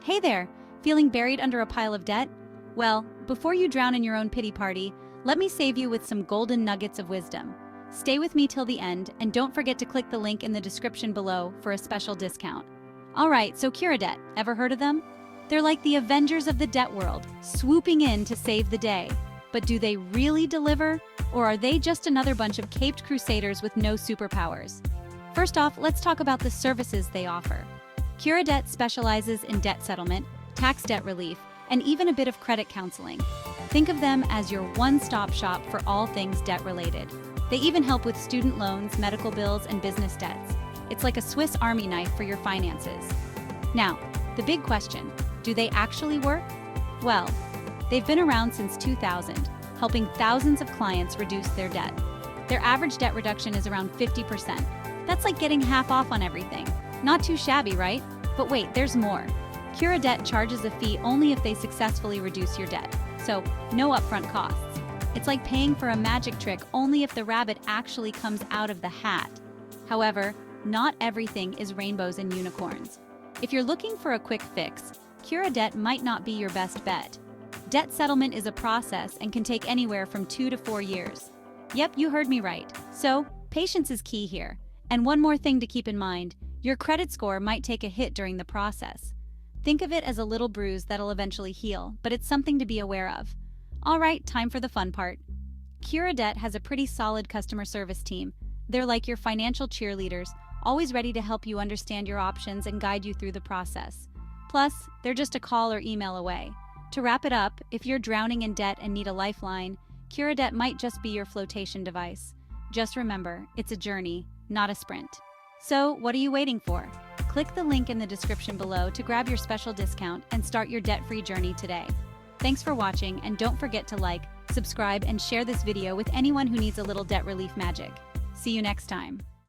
Hey there, feeling buried under a pile of debt? Well, before you drown in your own pity party, let me save you with some golden nuggets of wisdom. Stay with me till the end, and don't forget to click the link in the description below for a special discount. Alright, so CuraDebt, ever heard of them? They're like the Avengers of the debt world, swooping in to save the day. But do they really deliver? Or are they just another bunch of caped crusaders with no superpowers? First off, let's talk about the services they offer. CuraDebt specializes in debt settlement, tax debt relief, and even a bit of credit counseling. Think of them as your one-stop shop for all things debt-related. They even help with student loans, medical bills, and business debts. It's like a Swiss Army knife for your finances. Now, the big question, do they actually work? Well, they've been around since 2000, helping thousands of clients reduce their debt. Their average debt reduction is around 50%. That's like getting half off on everything. Not too shabby, right? But wait, there's more. CuraDebt charges a fee only if they successfully reduce your debt, so no upfront costs. It's like paying for a magic trick only if the rabbit actually comes out of the hat. However, not everything is rainbows and unicorns. If you're looking for a quick fix, CuraDebt might not be your best bet. Debt settlement is a process and can take anywhere from 2 to 4 years. Yep, you heard me right. So, patience is key here. And one more thing to keep in mind, your credit score might take a hit during the process. Think of it as a little bruise that'll eventually heal, but it's something to be aware of. Alright, time for the fun part. CuraDebt has a pretty solid customer service team. They're like your financial cheerleaders, always ready to help you understand your options and guide you through the process. Plus, they're just a call or email away. To wrap it up, if you're drowning in debt and need a lifeline, CuraDebt might just be your flotation device. Just remember, it's a journey, not a sprint. So, what are you waiting for? Click the link in the description below to grab your special discount and start your debt-free journey today. Thanks for watching, and don't forget to like, subscribe, and share this video with anyone who needs a little debt relief magic. See you next time.